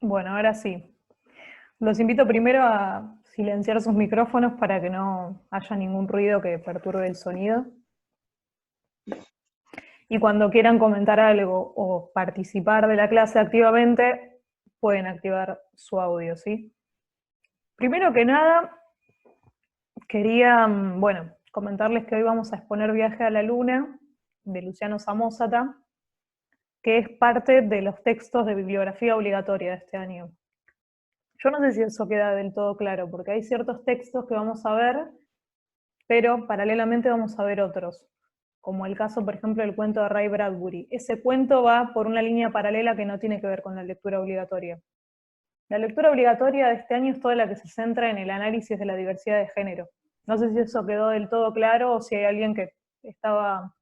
Bueno, ahora sí. Los invito primero a silenciar sus micrófonos para que no haya ningún ruido que perturbe el sonido. Y cuando quieran comentar algo o participar de la clase activamente, pueden activar su audio, ¿sí? Primero que nada, quería, bueno, comentarles que hoy vamos a exponer Viaje a la Luna, de Luciano Samosata, que es parte de los textos de bibliografía obligatoria de este año. Yo no sé si eso queda del todo claro, porque hay ciertos textos que vamos a ver, pero paralelamente vamos a ver otros, como el caso, por ejemplo, del cuento de Ray Bradbury. Ese cuento va por una línea paralela que no tiene que ver con la lectura obligatoria. La lectura obligatoria de este año es toda la que se centra en el análisis de la diversidad de género. No sé si eso quedó del todo claro o si hay alguien que estaba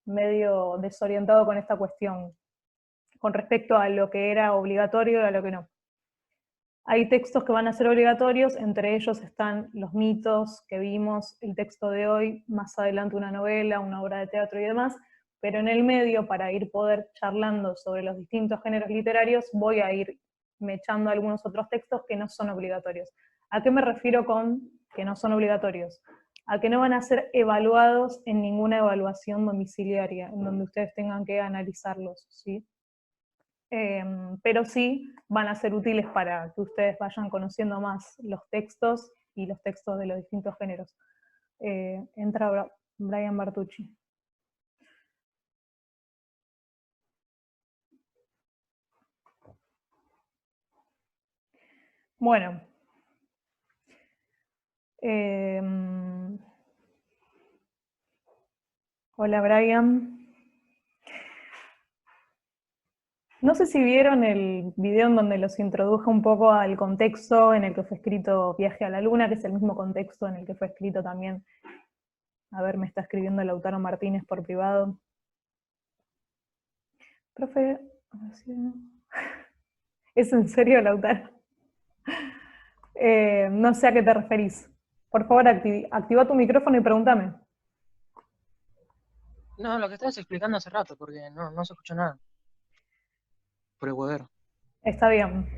medio desorientado con esta cuestión, con respecto a lo que era obligatorio y a lo que no. Hay textos que van a ser obligatorios, entre ellos están los mitos que vimos, el texto de hoy, más adelante una novela, una obra de teatro y demás, pero en el medio, para ir poder charlando sobre los distintos géneros literarios, voy a ir mechando algunos otros textos que no son obligatorios. ¿A qué me refiero con que no son obligatorios? A que no van a ser evaluados en ninguna evaluación domiciliaria, en donde ustedes tengan que analizarlos, ¿sí? Pero sí van a ser útiles para que ustedes vayan conociendo más los textos y los textos de los distintos géneros. Entra Brian Bartucci. Bueno. Hola Brian. No sé si vieron el video en donde los introduje un poco al contexto en el que fue escrito Viaje a la Luna, que es el mismo contexto en el que fue escrito también. A ver, me está escribiendo Lautaro Martínez por privado. Profe, ¿es en serio, Lautaro? No sé a qué te referís. Por favor, activa tu micrófono y pregúntame. No, lo que estabas explicando hace rato, porque no se escuchó nada. Por el huevero. Está bien.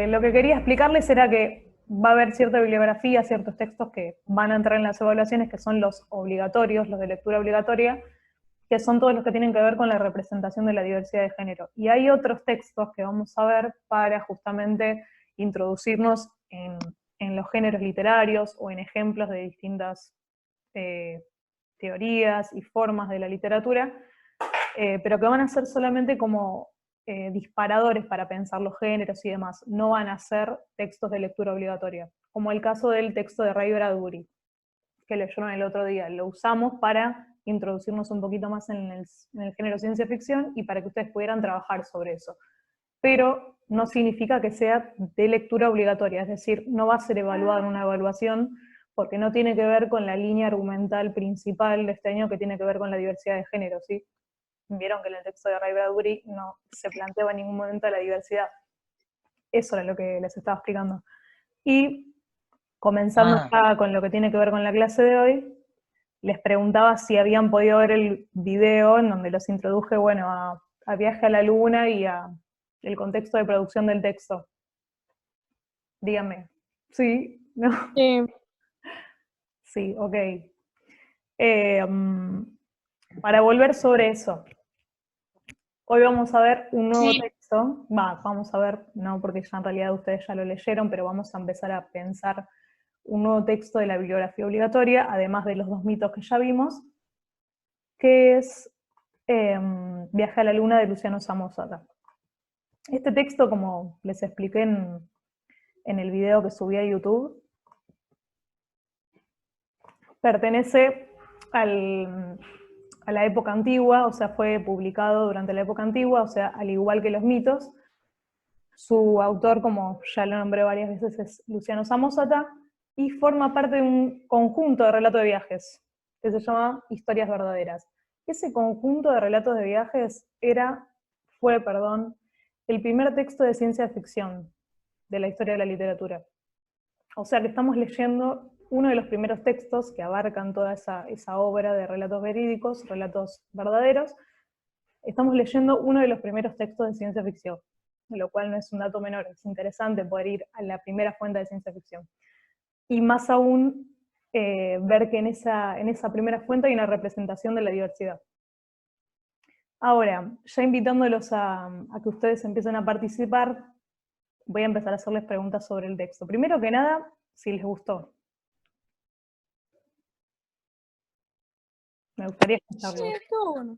Lo que quería explicarles era que va a haber cierta bibliografía, ciertos textos que van a entrar en las evaluaciones, que son los obligatorios, los de lectura obligatoria, que son todos los que tienen que ver con la representación de la diversidad de género. Y hay otros textos que vamos a ver para justamente introducirnos en los géneros literarios o en ejemplos de distintas teorías y formas de la literatura, pero que van a ser solamente como disparadores para pensar los géneros y demás, no van a ser textos de lectura obligatoria, como el caso del texto de Ray Bradbury, que leyeron el otro día. Lo usamos para introducirnos un poquito más en el género ciencia ficción y para que ustedes pudieran trabajar sobre eso. Pero no significa que sea de lectura obligatoria, es decir, no va a ser evaluado en una evaluación porque no tiene que ver con la línea argumental principal de este año, que tiene que ver con la diversidad de género, ¿sí? Vieron que en el texto de Ray Bradbury no se planteaba en ningún momento la diversidad. Eso era lo que les estaba explicando. Y comenzando Ah, ya con lo que tiene que ver con la clase de hoy, les preguntaba si habían podido ver el video en donde los introduje, bueno, a Viaje a la Luna y a el contexto de producción del texto. Díganme. ¿Sí? ¿No? Sí, Sí, ok. Eh, para volver sobre eso, hoy vamos a ver un nuevo sí, texto. Vamos a ver, no porque ya en realidad ustedes ya lo leyeron, pero vamos a empezar a pensar un nuevo texto de la bibliografía obligatoria, además de los dos mitos que ya vimos, que es Viaje a la Luna de Luciano Samosata. Este texto, como les expliqué en el video que subí a YouTube, pertenece a la época antigua, o sea, fue publicado durante la época antigua, o sea, al igual que los mitos. Su autor, como ya lo nombré varias veces, es Luciano Samosata, y forma parte de un conjunto de relatos de viajes, que se llama Historias Verdaderas. Ese conjunto de relatos de viajes fue, el primer texto de ciencia ficción de la historia de la literatura. O sea que estamos leyendo uno de los primeros textos que abarcan toda esa obra de relatos verídicos, relatos verdaderos. Estamos leyendo uno de los primeros textos de ciencia ficción. lo cual no es un dato menor, es interesante poder ir a la primera fuente de ciencia ficción. Y más aún, ver que en esa primera fuente hay una representación de la diversidad. Ahora, ya invitándolos a que ustedes empiecen a participar, voy a empezar a hacerles preguntas sobre el texto. Primero que nada, si les gustó. Me gustaría escucharlo. Sí, estuvo bueno.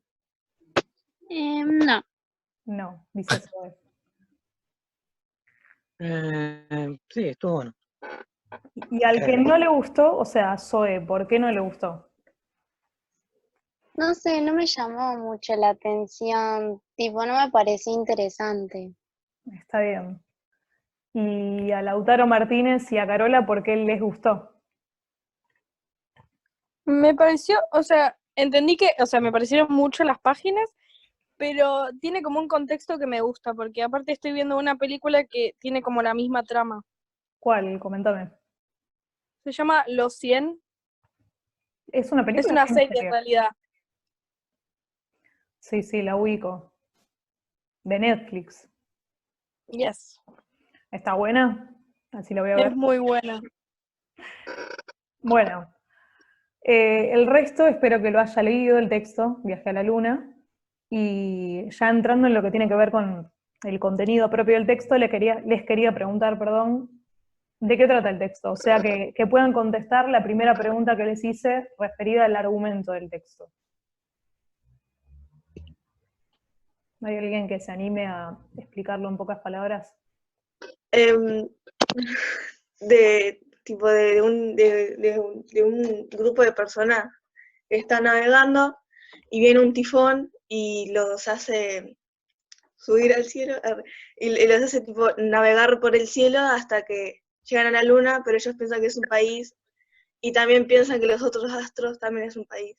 No. No, dice Zoe. Sí, estuvo bueno. Y al que no le gustó, o sea, Zoe, ¿por qué no le gustó? No sé, no me llamó mucho la atención, tipo, no me pareció interesante. Está bien. Y a Lautaro Martínez y a Carola, ¿por qué les gustó? Me pareció, o sea, entendí que, o sea, me parecieron mucho las páginas, pero tiene como un contexto que me gusta, porque aparte estoy viendo una película que tiene como la misma trama. ¿Cuál? Coméntame. Se llama Los 100. ¿Es una Es película? una o es una serie en realidad. Sí, sí, la ubico. De Netflix. Yes. ¿Está buena? Así la voy a ver. Es muy buena. Bueno, el resto espero que lo haya leído, el texto, Viaje a la Luna, y ya entrando en lo que tiene que ver con el contenido propio del texto, les quería preguntar, perdón, ¿de qué trata el texto? O sea, que puedan contestar la primera pregunta que les hice referida al argumento del texto. ¿Hay alguien que se anime a explicarlo en pocas palabras? De un grupo de personas que está navegando y viene un tifón y los hace subir al cielo y los hace tipo navegar por el cielo hasta que llegan a la luna, pero ellos piensan que es un país y también piensan que los otros astros también es un país.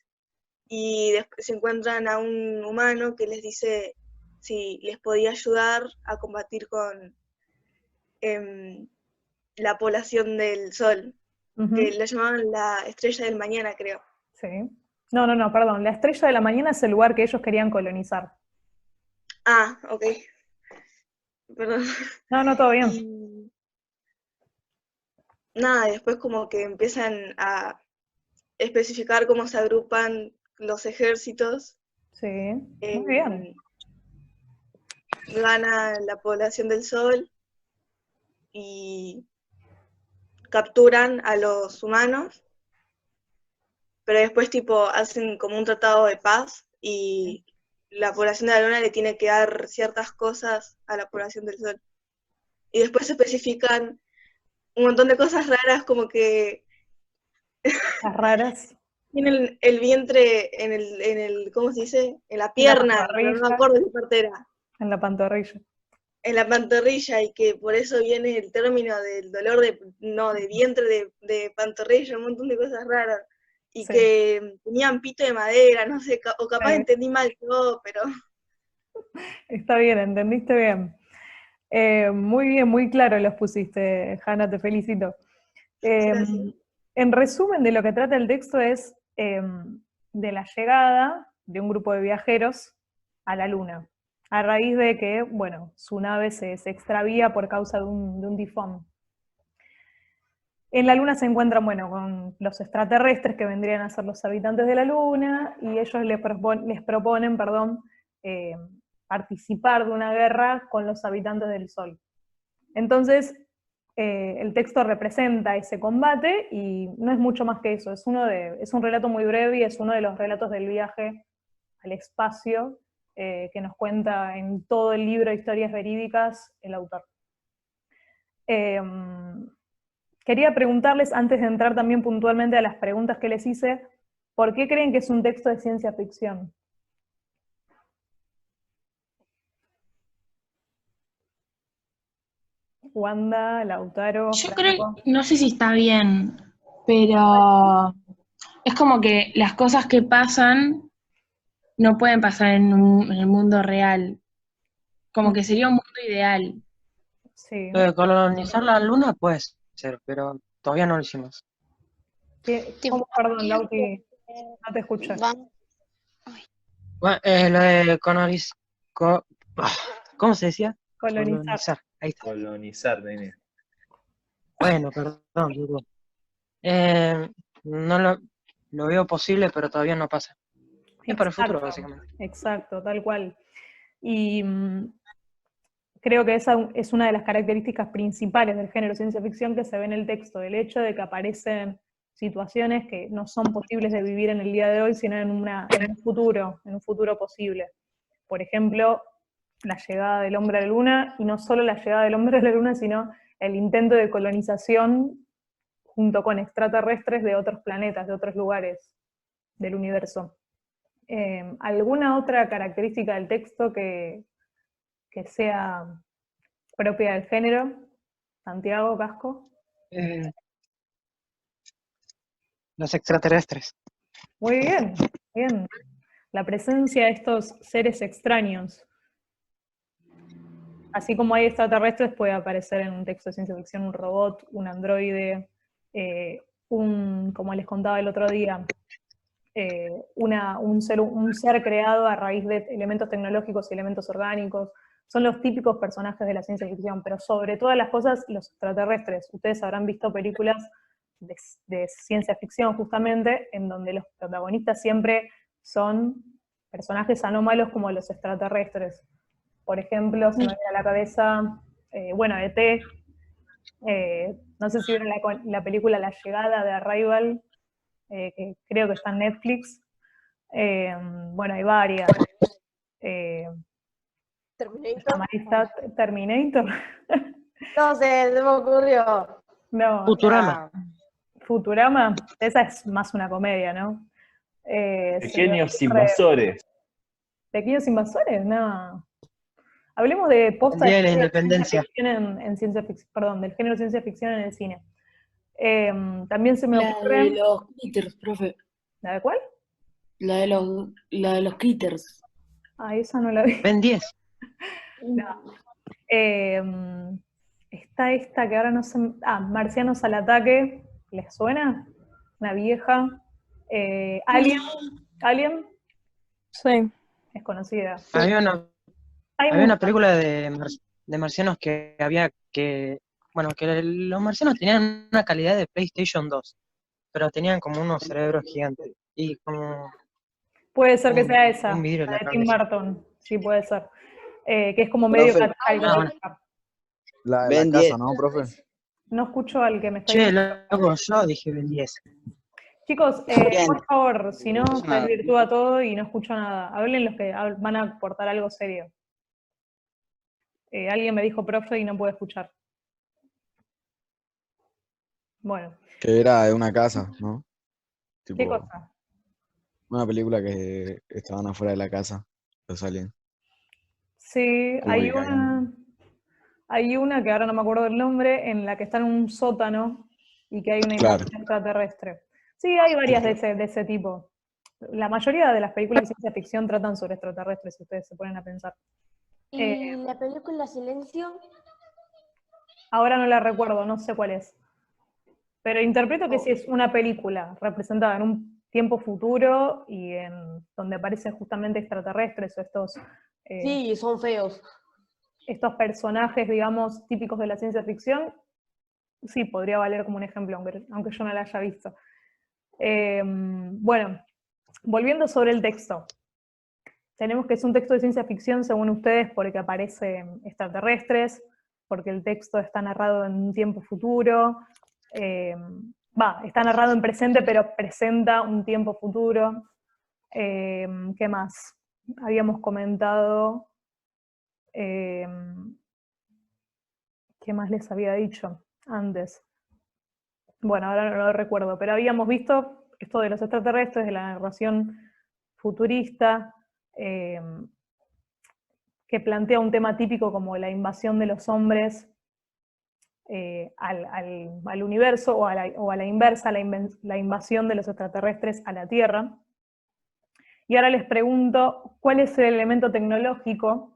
Y después se encuentran a un humano que les dice si les podía ayudar a combatir con la población del Sol, que la llamaban la estrella del mañana, creo. Sí. No, perdón. La estrella de la mañana es el lugar que ellos querían colonizar. Ah, ok. Perdón. No, todo bien. Y nada, después como que empiezan a especificar cómo se agrupan los ejércitos. Sí, muy bien. Gana la población del Sol y capturan a los humanos, pero después tipo hacen como un tratado de paz y la población de la Luna le tiene que dar ciertas cosas a la población del Sol. Y después se especifican un montón de cosas raras, como que Las raras. tienen el vientre en el, ¿cómo se dice? En la pierna, pero no me acuerdo de qué parte era. En la pantorrilla. En la pantorrilla, y que por eso viene el término del dolor de vientre, de pantorrilla, un montón de cosas raras. Y Sí. que tenían pito de madera, no sé, o capaz Sí. entendí mal yo, pero... Está bien, entendiste bien. Muy bien, muy claro los pusiste, Hanna, te felicito. Gracias. En resumen, de lo que trata el texto es de la llegada de un grupo de viajeros a la Luna, a raíz de que, bueno, su nave se extravía por causa de un tifón. En la Luna se encuentran, bueno, con los extraterrestres que vendrían a ser los habitantes de la Luna, y ellos les proponen, participar de una guerra con los habitantes del Sol. Entonces, el texto representa ese combate y no es mucho más que eso, es un relato muy breve y es uno de los relatos del viaje al espacio que nos cuenta en todo el libro de Historias Verídicas el autor. Quería preguntarles, antes de entrar también puntualmente a las preguntas que les hice, ¿por qué creen que es un texto de ciencia ficción? Wanda, Lautaro, Yo Franco. creo, no sé si está bien, pero es como que las cosas que pasan no pueden pasar en el mundo real. Como que sería un mundo ideal. Sí. Colonizar la luna puede ser, pero todavía no lo hicimos. ¿Cómo? Perdón, Lauti, no te escuché. Bueno, lo de ¿cómo se decía? Colonizar. Ahí está. Colonizar, nene. Bueno, perdón, Diego. No lo veo posible, pero todavía no pasa. Es para el futuro, básicamente. Exacto, tal cual. Y creo que esa es una de las características principales del género ciencia ficción que se ve en el texto, el hecho de que aparecen situaciones que no son posibles de vivir en el día de hoy, sino en un futuro posible. Por ejemplo, la llegada del hombre a la luna, y no solo la llegada del hombre a la luna, sino el intento de colonización junto con extraterrestres de otros planetas, de otros lugares del universo. ¿Alguna otra característica del texto que sea propia del género? Santiago, Casco. Eh, los extraterrestres. Muy bien, bien. La presencia de estos seres extraños. Así como hay extraterrestres, puede aparecer en un texto de ciencia ficción un robot, un androide, como les contaba el otro día, un ser creado a raíz de elementos tecnológicos y elementos orgánicos. Son los típicos personajes de la ciencia ficción, pero sobre todas las cosas, los extraterrestres. Ustedes habrán visto películas de ciencia ficción, justamente, en donde los protagonistas siempre son personajes anómalos como los extraterrestres. Por ejemplo, se me viene a la cabeza, ET, no sé si vieron la película La Llegada de Arrival, que creo que está en Netflix. Bueno, hay varias. Terminator. Terminator. No sé, se me ocurrió. No, Futurama. Futurama, esa es más una comedia, ¿no? Pequeños invasores. Pequeños invasores, no. Hablemos de posta El Día de la de Independencia. ciencia ficción en ciencia ficción, perdón, del género ciencia ficción en el cine. También se me La ocurre. de los critters, profe. ¿La de cuál? La de los critters. Ah, esa no la vi. Ben 10. No. Está esta que ahora no sé. Marcianos al ataque. ¿Les suena? Una vieja. Alien. Sí. Es conocida. Había una película de marcianos que había que los marcianos tenían una calidad de PlayStation 2, pero tenían como unos cerebros gigantes y como Puede ser que sea esa, un vidrio en la la de Tim cabeza. Burton. Sí, puede ser. Que es como medio Profe, caricatura. la de Ben la casa, 10. ¿no, profe? No escucho al que me está Che, diciendo. loco, yo dije Ben 10. Chicos, Bien. por favor, si no, No pasa se nada. desvirtúa todo y no escucho nada. Hablen los que van a aportar algo serio. Alguien me dijo profe y no puedo escuchar. Bueno, Que era de una casa, ¿no? ¿qué Tipo, cosa? una película que estaban afuera de la casa, los aliens. Sí, Como que caían. hay una que ahora no me acuerdo del nombre, en la que está en un sótano y que hay una Claro. invasión extraterrestre. Sí, hay varias de ese tipo. La mayoría de las películas de ciencia ficción tratan sobre extraterrestres, si ustedes se ponen a pensar. ¿Y la película Silencio? Ahora no la recuerdo, no sé cuál es. Pero interpreto que sí es una película representada en un tiempo futuro y en donde aparecen justamente extraterrestres o Sí, son feos. estos personajes, digamos, típicos de la ciencia ficción. Sí, podría valer como un ejemplo, aunque yo no la haya visto. Bueno, volviendo sobre el texto. Tenemos que es un texto de ciencia ficción, según ustedes, porque aparecen extraterrestres, porque el texto está narrado en un tiempo futuro. Está narrado en presente, pero presenta un tiempo futuro. ¿Qué más? Habíamos comentado. ¿Qué más les había dicho antes? Bueno, ahora no lo recuerdo, pero habíamos visto esto de los extraterrestres, de la narración futurista, que plantea un tema típico como la invasión de los hombres al universo, o a la inversa, la invasión de los extraterrestres a la Tierra. Y ahora les pregunto, ¿cuál es el elemento tecnológico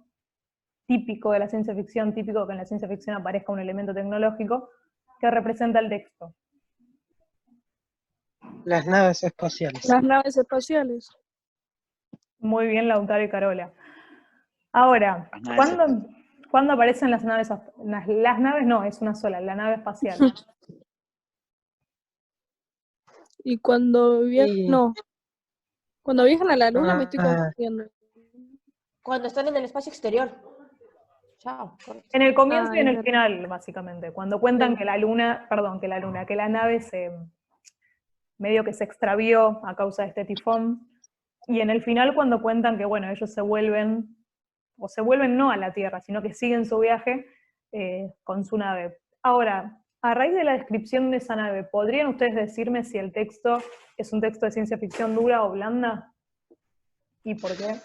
típico de la ciencia ficción, típico que en la ciencia ficción aparezca un elemento tecnológico que representa el texto? Las naves espaciales. Las naves espaciales. Muy bien, Lautaro y Carola. Ahora, ¿Cuándo aparecen las naves? Las naves no, es una sola, la nave espacial. Y cuando viajan, Y- no. Cuando viajan a la luna me estoy confundiendo. Cuando están en el espacio exterior. Chao. En el comienzo y en es el verdad. final, básicamente. Cuando cuentan Sí. que que la nave medio que se extravió a causa de este tifón. Y en el final cuando cuentan que, bueno, ellos se vuelven no a la Tierra, sino que siguen su viaje con su nave. Ahora, a raíz de la descripción de esa nave, ¿podrían ustedes decirme si el texto es un texto de ciencia ficción dura o blanda? ¿Y por qué?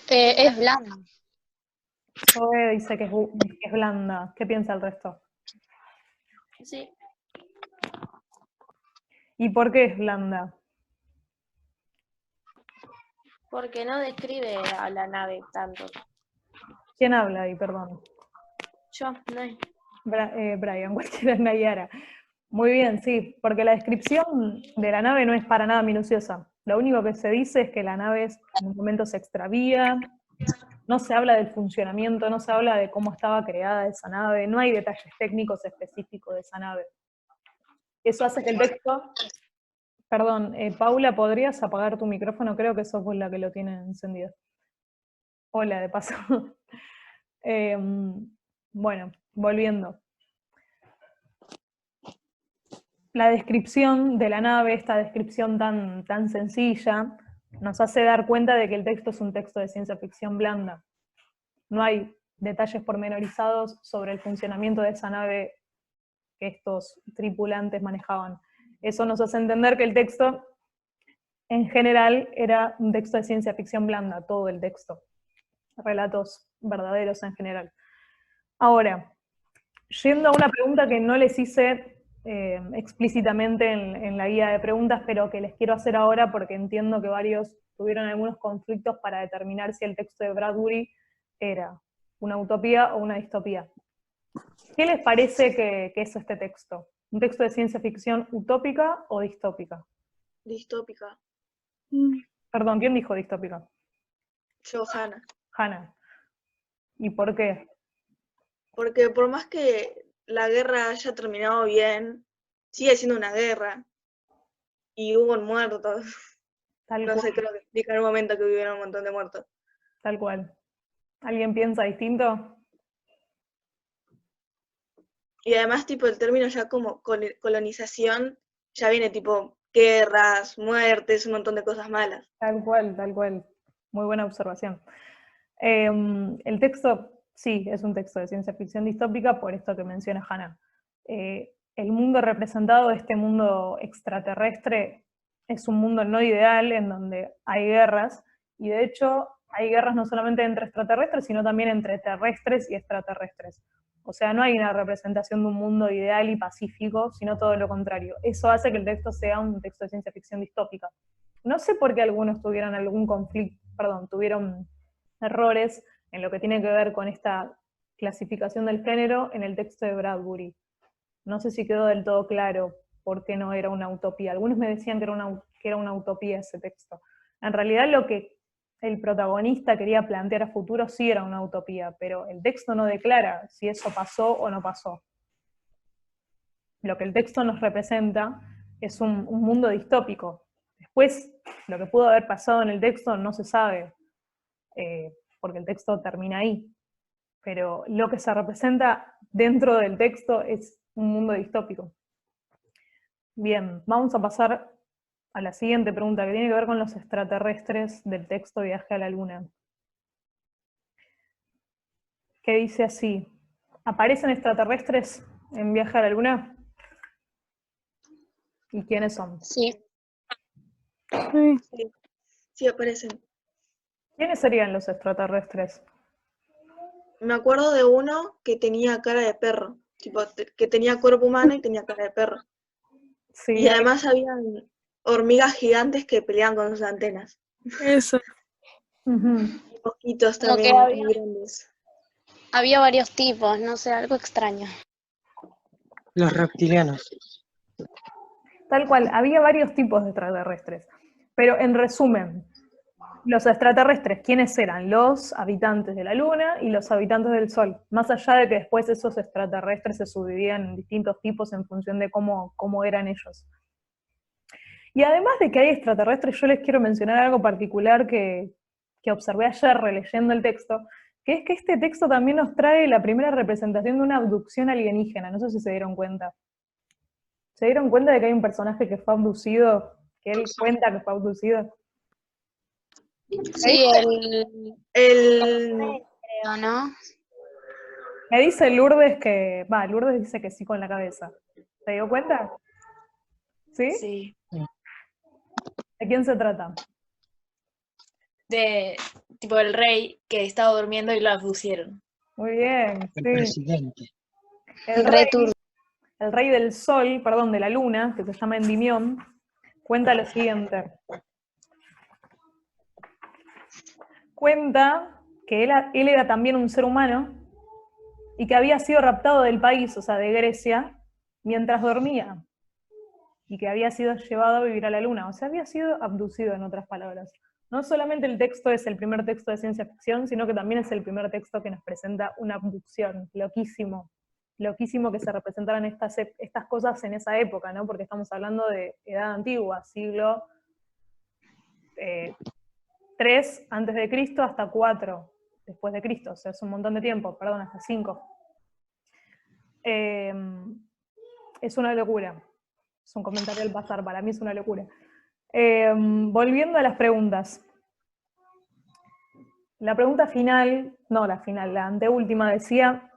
Es blando. Zoe dice que es blanda. ¿Qué piensa el resto? Sí. ¿Y por qué es blanda? Porque no describe a la nave tanto. ¿Quién habla ahí, perdón? Yo, no. Brian, cualquiera es Nayara. Muy bien, sí, porque la descripción de la nave no es para nada minuciosa. Lo único que se dice es que la nave en un momento se extravía, no se habla del funcionamiento, no se habla de cómo estaba creada esa nave, no hay detalles técnicos específicos de esa nave. Eso hace que el texto... Perdón, Paula, ¿podrías apagar tu micrófono? Creo que sos vos la que lo tiene encendido. Hola, de paso. Bueno, volviendo. La descripción de la nave, esta descripción tan sencilla, nos hace dar cuenta de que el texto es un texto de ciencia ficción blanda. No hay detalles pormenorizados sobre el funcionamiento de esa nave que estos tripulantes manejaban. Eso nos hace entender que el texto, en general, era un texto de ciencia ficción blanda, todo el texto. Relatos verdaderos en general. Ahora, yendo a una pregunta que no les hice explícitamente en la guía de preguntas, pero que les quiero hacer ahora porque entiendo que varios tuvieron algunos conflictos para determinar si el texto de Bradbury era una utopía o una distopía. ¿Qué les parece que es este texto? ¿Un texto de ciencia ficción utópica o distópica? Distópica. Perdón, ¿quién dijo distópica? Yo, Hannah. Hannah. ¿Y por qué? Porque por más que la guerra haya terminado bien, sigue siendo una guerra. Y hubo muertos. Tal No cual. sé, creo que explica en un momento que hubieron un montón de muertos. Tal cual. ¿Alguien piensa distinto? Y además, tipo, el término ya como colonización, ya viene tipo guerras, muertes, un montón de cosas malas. Tal cual, tal cual. Muy buena observación. El texto, sí, es un texto de ciencia ficción distópica por esto que menciona Hannah. El mundo representado, este mundo extraterrestre, es un mundo no ideal en donde hay guerras, y de hecho hay guerras no solamente entre extraterrestres, sino también entre terrestres y extraterrestres. O sea, no hay una representación de un mundo ideal y pacífico, sino todo lo contrario. Eso hace que el texto sea un texto de ciencia ficción distópica. No sé por qué algunos tuvieron algún conflicto, tuvieron errores en lo que tiene que ver con esta clasificación del género en el texto de Bradbury. No sé si quedó del todo claro por qué no era una utopía. Algunos me decían que era una utopía ese texto. En realidad lo que el protagonista quería plantear a futuro sí era una utopía, pero el texto no declara si eso pasó o no pasó. Lo que el texto nos representa es un mundo distópico. Después, lo que pudo haber pasado en el texto no se sabe, porque el texto termina ahí. Pero lo que se representa dentro del texto es un mundo distópico. Bien, vamos a pasar a la siguiente pregunta, que tiene que ver con los extraterrestres del texto Viaje a la Luna. Que dice así: ¿aparecen extraterrestres en Viaje a la Luna? ¿Y quiénes son? Sí. Sí, aparecen. ¿Quiénes serían los extraterrestres? Me acuerdo de uno que tenía cara de perro, tipo, que tenía cuerpo humano y tenía cara de perro. Sí, y además habían hormigas gigantes que peleaban con sus antenas. Eso. Mosquitos Como también que muy grandes. había varios tipos, no sé, algo extraño. Los reptilianos. Tal cual, había varios tipos de extraterrestres. Pero en resumen, Los extraterrestres, ¿quiénes eran? Los habitantes de la Luna y los habitantes del Sol. Más allá de que después esos extraterrestres se subdividían en distintos tipos en función de cómo eran ellos. Y además de que hay extraterrestres, yo les quiero mencionar algo particular que observé ayer releyendo el texto, que es que este texto también nos trae la primera representación de una abducción alienígena. No sé si se dieron cuenta. ¿Se dieron cuenta de que hay un personaje que fue abducido? Que él cuenta que fue abducido. Sí, creo, ¿no? Me dice Lourdes que... Lourdes dice que sí con la cabeza. ¿Se dio cuenta? ¿Sí? Sí. ¿De quién se trata? De tipo el rey que estaba durmiendo y lo abducieron. Muy bien, El sí. presidente. El rey del sol, perdón, de la luna, que se llama Endimión, cuenta lo siguiente. Cuenta que él era también un ser humano y que había sido raptado del país, o sea, de Grecia, mientras dormía. Y que había sido llevado a vivir a la luna. O sea, había sido abducido, en otras palabras. No solamente el texto es el primer texto de ciencia ficción, sino que también es el primer texto que nos presenta una abducción. Loquísimo. Loquísimo que se representaran estas cosas en esa época, ¿no? Porque estamos hablando de edad antigua, siglo 3 antes de Cristo hasta 4 después de Cristo. O sea, es un montón de tiempo, perdón, hasta 5. Es una locura. Es un comentario al pasar, para mí es una locura. Volviendo a las preguntas. La pregunta final, no la final, la anteúltima decía,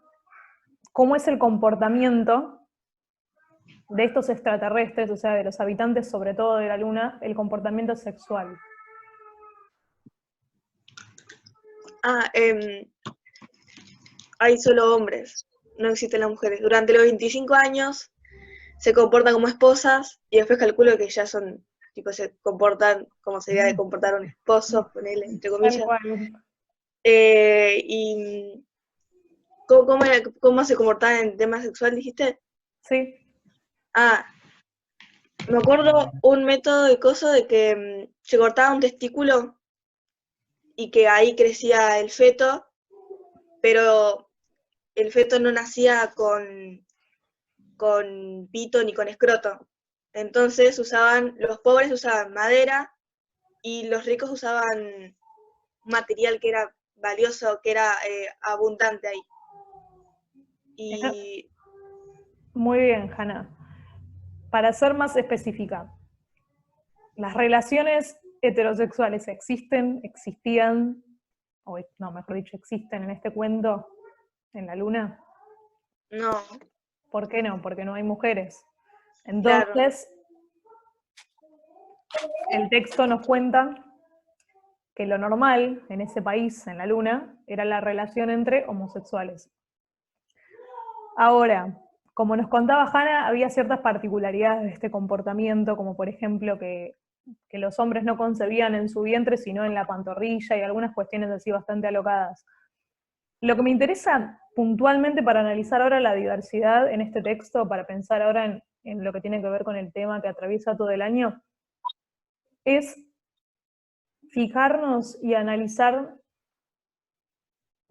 ¿cómo es el comportamiento de estos extraterrestres, o sea, de los habitantes sobre todo de la Luna, el comportamiento sexual? Hay solo hombres, no existen las mujeres. Durante los 25 años se comportan como esposas y después calculo que ya son, tipo, se comportan como sería de comportar un esposo, ponele, entre comillas. Y ¿cómo se comportaban en tema sexual, dijiste? Sí. Me acuerdo un método de coso de que se cortaba un testículo y que ahí crecía el feto, pero el feto no nacía con pito ni con escroto. Entonces los pobres usaban madera y los ricos usaban material que era valioso, que era abundante ahí. Y... Muy bien, Hanna. Para ser más específica, ¿las relaciones heterosexuales existían, o no, mejor dicho, existen en este cuento, en la Luna? No. ¿Por qué no? Porque no hay mujeres. Entonces, el texto nos cuenta que lo normal en ese país, en la Luna, era la relación entre homosexuales. Ahora, como nos contaba Hanna, había ciertas particularidades de este comportamiento, como por ejemplo que los hombres no concebían en su vientre, sino en la pantorrilla, y algunas cuestiones así bastante alocadas. Lo que me interesa puntualmente para analizar ahora la diversidad en este texto, para pensar ahora en lo que tiene que ver con el tema que atraviesa todo el año, es fijarnos y analizar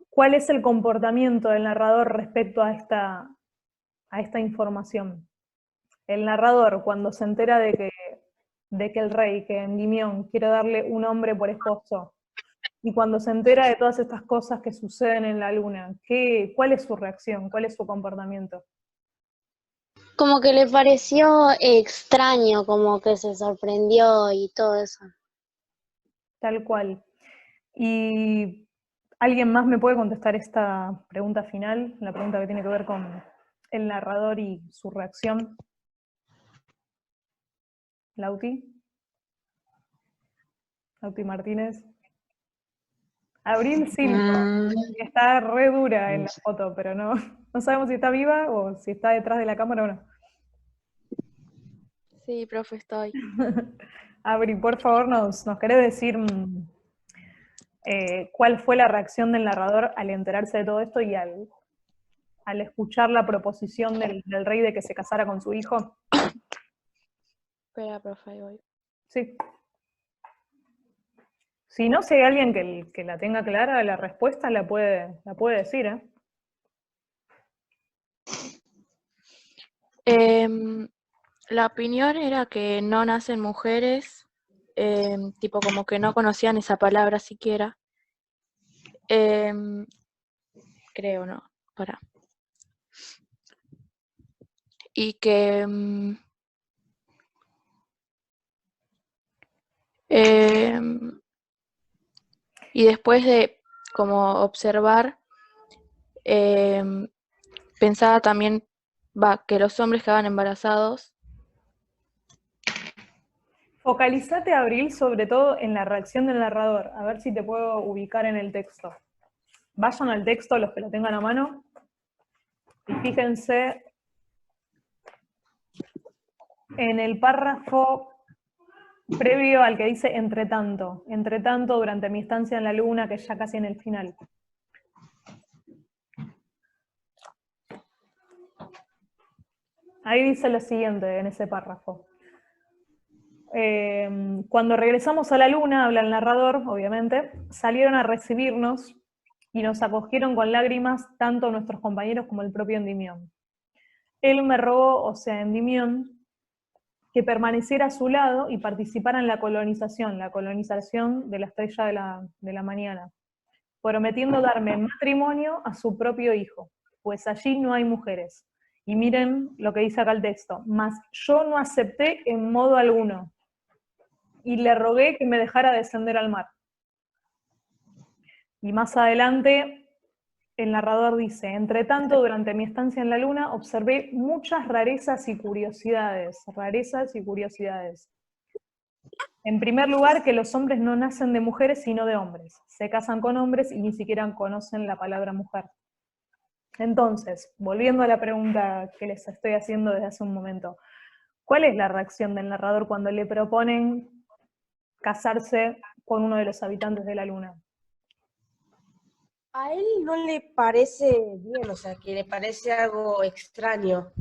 cuál es el comportamiento del narrador respecto a esta información. El narrador, cuando se entera de que el rey, que Endymion, quiere darle un hombre por esposo, y cuando se entera de todas estas cosas que suceden en la Luna, ¿cuál es su reacción? ¿Cuál es su comportamiento? Como que le pareció extraño, como que se sorprendió y todo eso. Tal cual. ¿Y alguien más me puede contestar esta pregunta final? La pregunta que tiene que ver con el narrador y su reacción. Lauti. Lauti Martínez. Abril Silva, que está re dura en la foto, pero no sabemos si está viva o si está detrás de la cámara o no. Sí, profe, estoy. Abril, por favor, ¿nos querés decir cuál fue la reacción del narrador al enterarse de todo esto y al escuchar la proposición del rey de que se casara con su hijo? Espera, profe, ahí voy. Sí. Si no, si hay alguien que la tenga clara, la respuesta la puede decir, ¿eh? La opinión era que no nacen mujeres, tipo como que no conocían esa palabra siquiera. Creo, ¿no? Para. Y que y después de como observar, pensaba también que los hombres quedaban embarazados. Focalizate, Abril, sobre todo en la reacción del narrador, a ver si te puedo ubicar en el texto. Vayan al texto, los que lo tengan a mano, y fíjense en el párrafo previo al que dice entre tanto, durante mi estancia en la luna, que es ya casi en el final. Ahí dice lo siguiente en ese párrafo. Cuando regresamos a la luna, habla el narrador, obviamente, salieron a recibirnos y nos acogieron con lágrimas tanto nuestros compañeros como el propio Endymion. Él me rogó, o sea, Endymion, que permaneciera a su lado y participara en la colonización de la estrella de la mañana, prometiendo darme en matrimonio a su propio hijo, pues allí no hay mujeres. Y miren lo que dice acá el texto: mas yo no acepté en modo alguno, y le rogué que me dejara descender al mar. Y más adelante, el narrador dice: entre tanto, durante mi estancia en la luna, observé muchas rarezas y curiosidades. En primer lugar, que los hombres no nacen de mujeres, sino de hombres. Se casan con hombres y ni siquiera conocen la palabra mujer. Entonces, volviendo a la pregunta que les estoy haciendo desde hace un momento, ¿cuál es la reacción del narrador cuando le proponen casarse con uno de los habitantes de la luna? A él no le parece bien, o sea, que le parece algo extraño.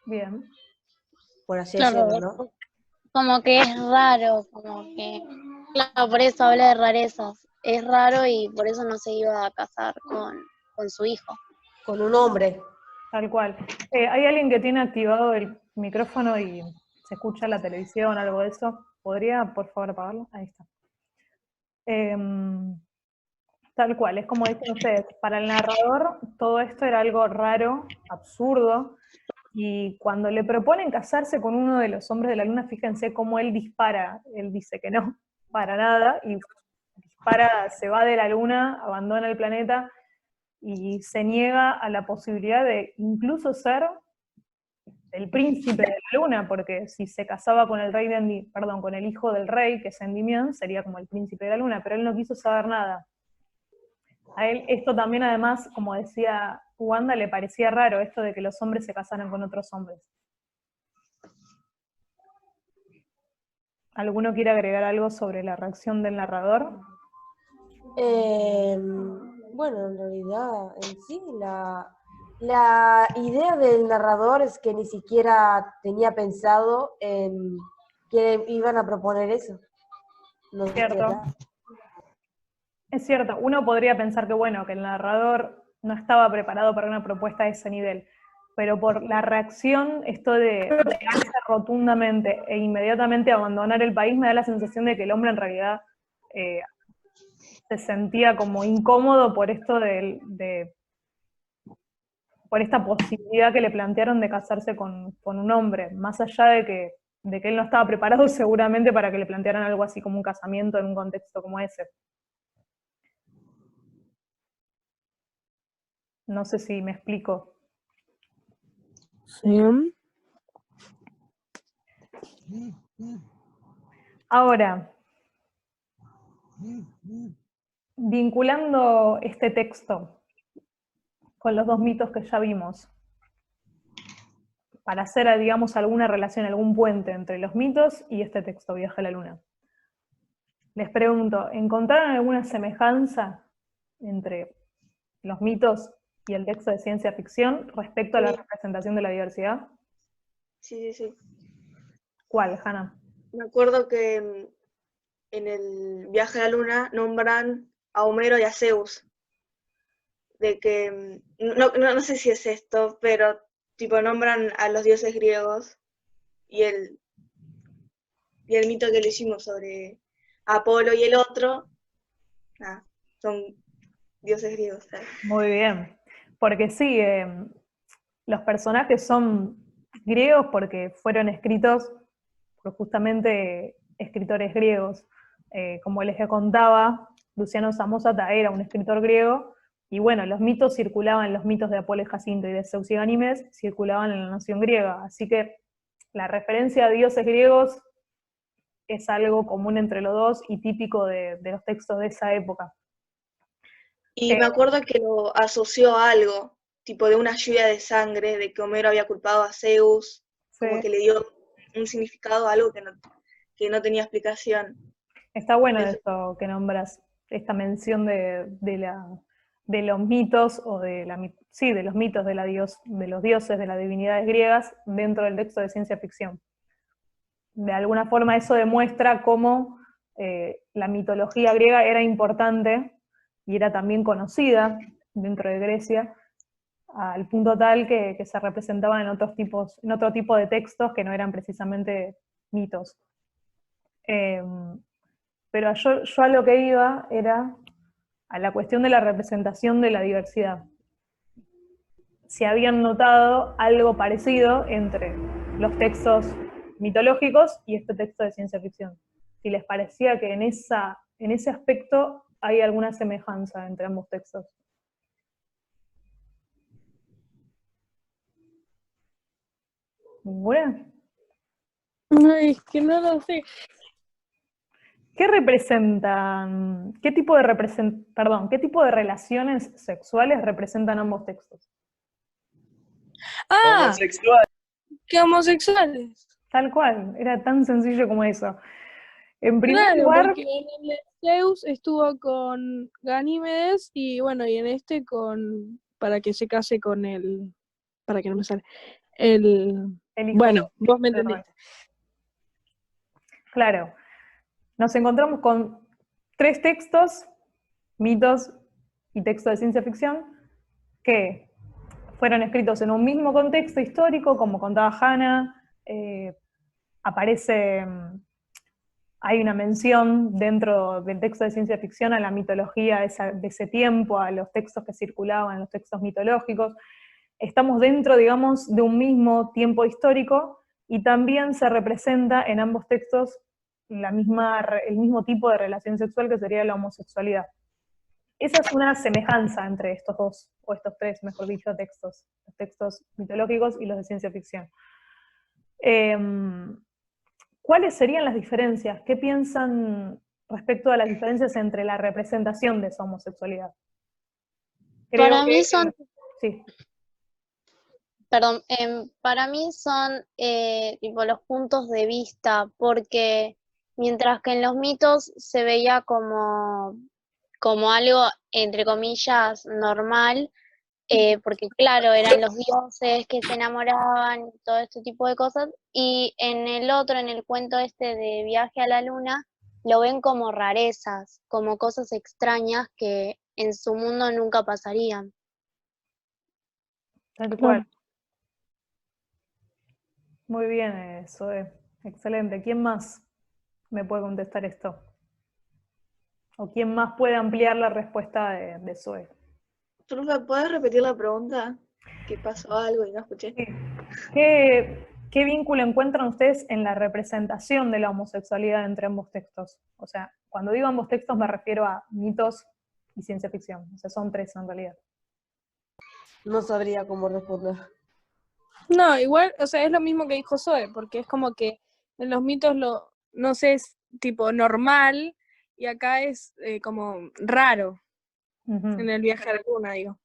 Bien. Por así Claro, decirlo, ¿no? como que es raro, como que, claro, por eso habla de rarezas. Es raro y por eso no se iba a casar con su hijo. Con un hombre. Tal cual. ¿Hay alguien que tiene activado el micrófono y se escucha la televisión, algo de eso? ¿Podría, por favor, apagarlo? Ahí está. Tal cual, es como dicen ustedes, para el narrador todo esto era algo raro, absurdo, y cuando le proponen casarse con uno de los hombres de la luna, fíjense cómo él dispara, él dice que no, para nada, y dispara, se va de la luna, abandona el planeta, y se niega a la posibilidad de incluso ser el príncipe de la luna, porque si se casaba con el rey con el hijo del rey, que es Endymion, sería como el príncipe de la luna, pero él no quiso saber nada. A él esto también, además, como decía Wanda, le parecía raro esto de que los hombres se casaran con otros hombres. ¿Alguno quiere agregar algo sobre la reacción del narrador? Bueno, en realidad, en sí, la idea del narrador es que ni siquiera tenía pensado en que iban a proponer eso. No sé, Cierto. ¿verdad? Es cierto, uno podría pensar que bueno, que el narrador no estaba preparado para una propuesta de ese nivel, pero por la reacción, esto de negarse rotundamente e inmediatamente abandonar el país, me da la sensación de que el hombre en realidad se sentía como incómodo por esto por esta posibilidad que le plantearon de casarse con un hombre, más allá de que él no estaba preparado seguramente para que le plantearan algo así como un casamiento en un contexto como ese. No sé si me explico. Sí. Ahora, vinculando este texto con los dos mitos que ya vimos, para hacer, digamos, alguna relación, algún puente entre los mitos y este texto, Viaje a la Luna. Les pregunto, ¿encontraron alguna semejanza entre los mitos y el texto de ciencia ficción respecto a la representación de la diversidad? Sí. ¿Cuál, Hanna? Me acuerdo que en el viaje a la luna nombran a Homero y a Zeus. De que, no sé si es esto, pero tipo nombran a los dioses griegos y el mito que le hicimos sobre Apolo y el otro, son dioses griegos. ¿Sabes? Muy bien. Porque sí, los personajes son griegos porque fueron escritos por justamente escritores griegos. Como les contaba, Luciano Samosata era un escritor griego, y bueno, los mitos de Apolo y Jacinto y de Zeus y Ganimes circulaban en la nación griega, así que la referencia a dioses griegos es algo común entre los dos y típico de los textos de esa época. Y me acuerdo que lo asoció a algo, tipo de una lluvia de sangre, de que Homero había culpado a Zeus, como que le dio un significado a algo que no tenía explicación. Está bueno esto que nombras, esta mención de los mitos, o de los mitos de los dioses, de las divinidades griegas, dentro del texto de ciencia ficción. De alguna forma eso demuestra cómo la mitología griega era importante y era también conocida dentro de Grecia, al punto tal que se representaban en otro tipo de textos que no eran precisamente mitos. Pero yo a lo que iba era a la cuestión de la representación de la diversidad. Si habían notado algo parecido entre los textos mitológicos y este texto de ciencia ficción. Si les parecía que en ese aspecto hay alguna semejanza entre ambos textos. ¿Ninguna? Ay, es que no lo sé. ¿Qué representan, qué tipo de relaciones sexuales representan ambos textos? ¡Ah! Homosexual. ¿Qué homosexuales? Tal cual, era tan sencillo como eso. En primer Claro, lugar, porque en el de Zeus estuvo con Ganímedes y bueno, y en este para que se case con para que no me sale, el hijo bueno, vos me de entendiste. Claro, nos encontramos con 3 textos, mitos y textos de ciencia ficción, que fueron escritos en un mismo contexto histórico, como contaba Hannah, hay una mención dentro del texto de ciencia ficción a la mitología de ese tiempo, a los textos que circulaban, los textos mitológicos. Estamos dentro, digamos, de un mismo tiempo histórico, y también se representa en ambos textos el mismo tipo de relación sexual, que sería la homosexualidad. Esa es una semejanza entre estos dos, o estos 3, mejor dicho, textos, los textos mitológicos y los de ciencia ficción. ¿Cuáles serían las diferencias? ¿Qué piensan respecto a las diferencias entre la representación de esa homosexualidad? Para mí son... Sí. Perdón, para mí son tipo los puntos de vista, porque mientras que en los mitos se veía como algo, entre comillas, normal, porque claro, eran los dioses que se enamoraban y todo este tipo de cosas, y en el cuento este de Viaje a la Luna, lo ven como rarezas, como cosas extrañas que en su mundo nunca pasarían. Tal cual. Muy bien, Zoe. Excelente. ¿Quién más me puede contestar esto? ¿O quién más puede ampliar la respuesta de Zoe? Profe, ¿puedes repetir la pregunta? Que pasó algo y no escuché. Sí. ¿Qué vínculo encuentran ustedes en la representación de la homosexualidad entre ambos textos? O sea, cuando digo ambos textos me refiero a mitos y ciencia ficción. O sea, son 3 en realidad. No sabría cómo responder. No, igual, o sea, es lo mismo que dijo Zoe, porque es como que en los mitos no sé, es tipo normal, y acá es como raro, en el viaje a la luna, digo.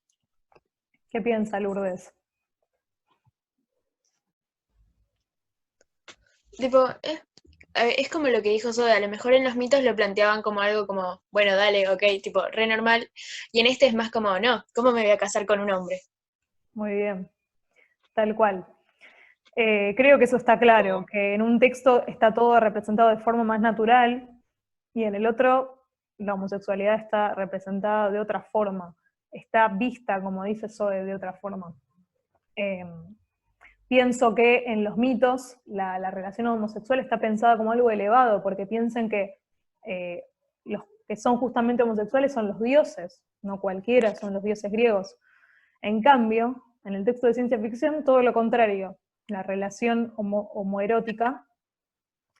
¿Qué piensa Lourdes? Tipo, es como lo que dijo Zoe, a lo mejor en los mitos lo planteaban como algo como, bueno, dale, ok, tipo, re normal, y en este es más como, no, ¿cómo me voy a casar con un hombre? Muy bien, tal cual. Creo que eso está claro, que en un texto está todo representado de forma más natural, y en el otro la homosexualidad está representada de otra forma, está vista, como dice Zoe, de otra forma. Pienso que en los mitos la relación homosexual está pensada como algo elevado, porque piensen que los que son justamente homosexuales son los dioses, no cualquiera, son los dioses griegos. En cambio, en el texto de ciencia ficción, todo lo contrario. La relación homoerótica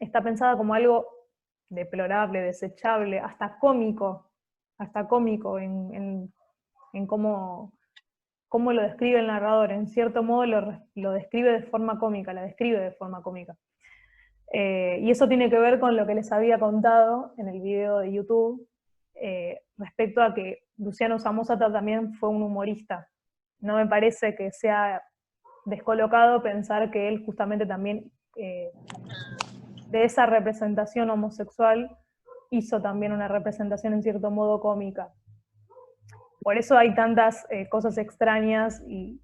está pensada como algo deplorable, desechable, hasta cómico en cómo lo describe el narrador. En cierto modo lo describe de forma cómica, la describe de forma cómica. Y eso tiene que ver con lo que les había contado en el video de YouTube, respecto a que Luciano Samosata también fue un humorista. No me parece que sea descolocado pensar que él justamente también, de esa representación homosexual, hizo también una representación en cierto modo cómica. Por eso hay tantas cosas extrañas y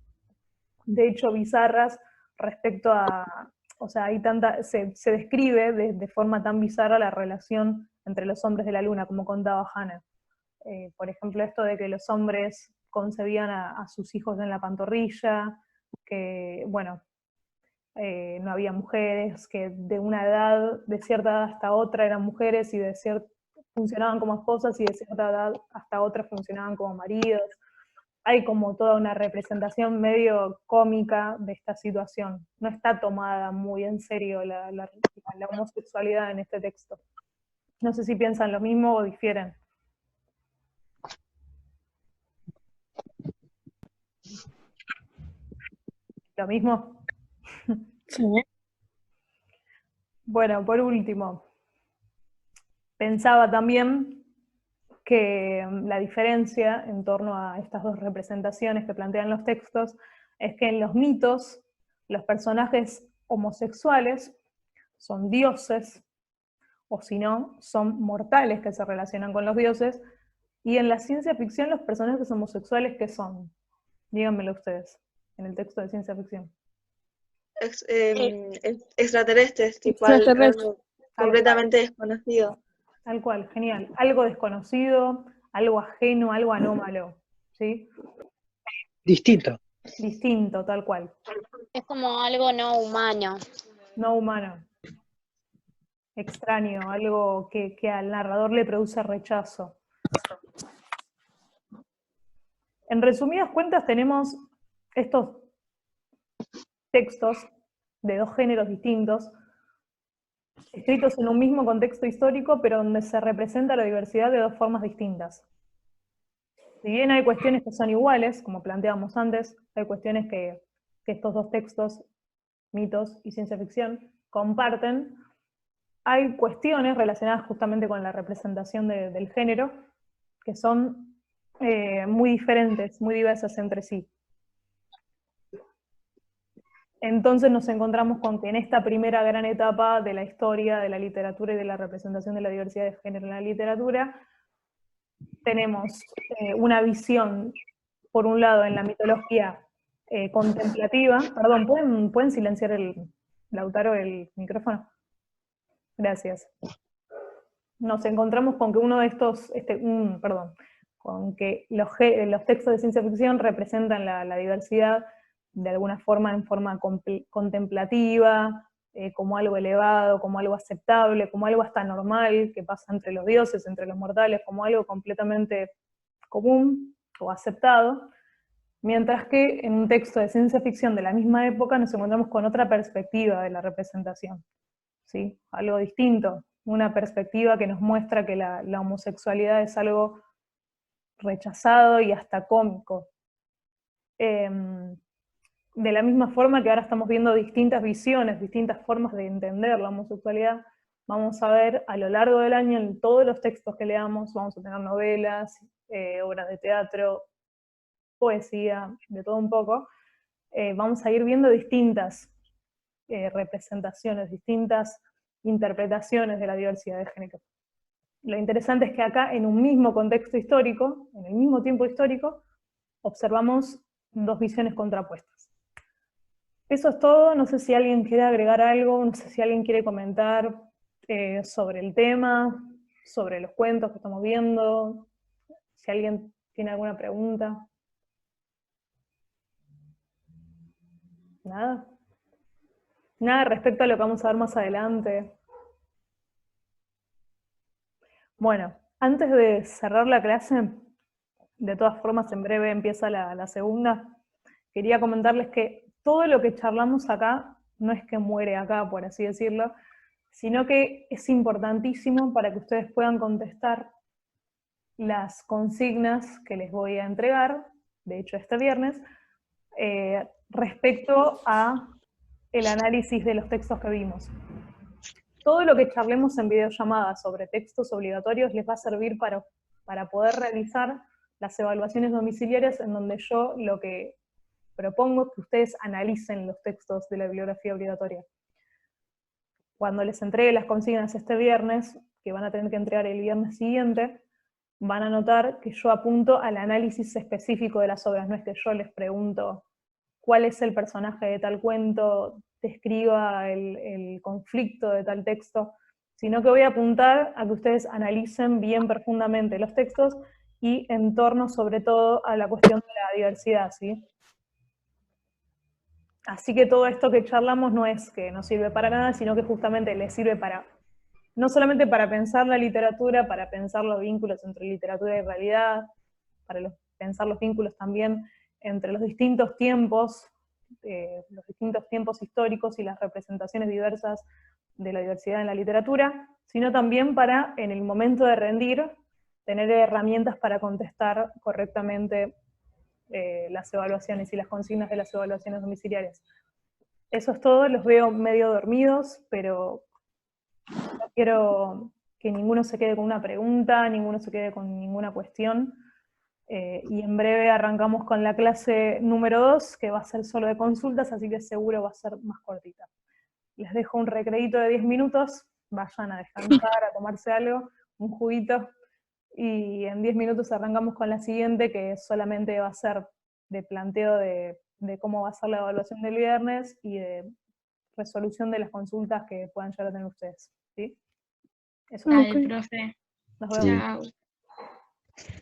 de hecho bizarras respecto a, o sea, se describe de forma tan bizarra la relación entre los hombres de la luna, como contaba Hannah. Por ejemplo, esto de que los hombres concebían a sus hijos en la pantorrilla, que, bueno, no había mujeres, que de una edad, de cierta edad hasta otra eran mujeres y funcionaban como esposas, y de cierta edad hasta otra funcionaban como maridos. Hay como toda una representación medio cómica de esta situación. No está tomada muy en serio la homosexualidad en este texto. No sé si piensan lo mismo o difieren. ¿Lo mismo? Sí. Bueno, por último, pensaba también que la diferencia en torno a estas dos representaciones que plantean los textos es que en los mitos los personajes homosexuales son dioses, o si no, son mortales que se relacionan con los dioses, y en la ciencia ficción los personajes homosexuales, ¿qué son? Díganmelo ustedes, en el texto de ciencia ficción. Extraterrestres, tipo algo completamente desconocido. Tal cual, genial. Algo desconocido, algo ajeno, algo anómalo, ¿sí? Distinto. Distinto, tal cual. Es como algo no humano. No humano. Extraño, algo que al narrador le produce rechazo. En resumidas cuentas tenemos estos textos de dos géneros distintos, escritos en un mismo contexto histórico, pero donde se representa la diversidad de dos formas distintas. Si bien hay cuestiones que son iguales, como planteábamos antes, hay cuestiones que estos dos textos, mitos y ciencia ficción, comparten. Hay cuestiones relacionadas justamente con la representación del género, que son muy diferentes, muy diversas entre sí. Entonces nos encontramos con que en esta primera gran etapa de la historia, de la literatura y de la representación de la diversidad de género en la literatura, tenemos una visión, por un lado, en la mitología contemplativa. Perdón, ¿pueden silenciar Lautaro, el micrófono? Gracias. Nos encontramos con que uno de estos, con que los textos de ciencia ficción representan la diversidad de alguna forma en forma contemplativa, como algo elevado, como algo aceptable, como algo hasta normal, que pasa entre los dioses, entre los mortales, como algo completamente común o aceptado, mientras que en un texto de ciencia ficción de la misma época nos encontramos con otra perspectiva de la representación, ¿sí? Algo distinto, una perspectiva que nos muestra que la homosexualidad es algo rechazado y hasta cómico. De la misma forma que ahora estamos viendo distintas visiones, distintas formas de entender la homosexualidad, vamos a ver a lo largo del año en todos los textos que leamos, vamos a tener novelas, obras de teatro, poesía, de todo un poco, vamos a ir viendo distintas representaciones, distintas interpretaciones de la diversidad de género. Lo interesante es que acá, en un mismo contexto histórico, en el mismo tiempo histórico, observamos dos visiones contrapuestas. Eso es todo, no sé si alguien quiere agregar algo, no sé si alguien quiere comentar sobre el tema, sobre los cuentos que estamos viendo, si alguien tiene alguna pregunta. Nada. Nada respecto a lo que vamos a ver más adelante. Bueno, antes de cerrar la clase, de todas formas en breve empieza la segunda, quería comentarles que todo lo que charlamos acá no es que muere acá, por así decirlo, sino que es importantísimo para que ustedes puedan contestar las consignas que les voy a entregar, de hecho este viernes, respecto a el análisis de los textos que vimos. Todo lo que charlemos en videollamadas sobre textos obligatorios les va a servir para poder realizar las evaluaciones domiciliarias, en donde yo lo que propongo es que ustedes analicen los textos de la bibliografía obligatoria. Cuando les entregue las consignas este viernes, que van a tener que entregar el viernes siguiente, van a notar que yo apunto al análisis específico de las obras, no es que yo les pregunto cuál es el personaje de tal cuento, describa el conflicto de tal texto, sino que voy a apuntar a que ustedes analicen bien profundamente los textos y en torno sobre todo a la cuestión de la diversidad, ¿sí? Así que todo esto que charlamos no es que no sirve para nada, sino que justamente les sirve para, no solamente para pensar la literatura, para pensar los vínculos entre literatura y realidad, para pensar los vínculos también entre los distintos tiempos históricos y las representaciones diversas de la diversidad en la literatura, sino también para, en el momento de rendir, tener herramientas para contestar correctamente las evaluaciones y las consignas de las evaluaciones domiciliarias. Eso es todo, los veo medio dormidos, pero no quiero que ninguno se quede con una pregunta, ninguno se quede con ninguna cuestión. Y en breve arrancamos con la clase número 2, que va a ser solo de consultas, así que seguro va a ser más cortita. Les dejo un recreíto de 10 minutos, vayan a descansar, a tomarse algo, un juguito, y en 10 minutos arrancamos con la siguiente, que solamente va a ser de planteo de cómo va a ser la evaluación del viernes y de resolución de las consultas que puedan llegar a tener ustedes. ¿Sí? Eso es Dale, todo. profe. Nos vemos. Chao.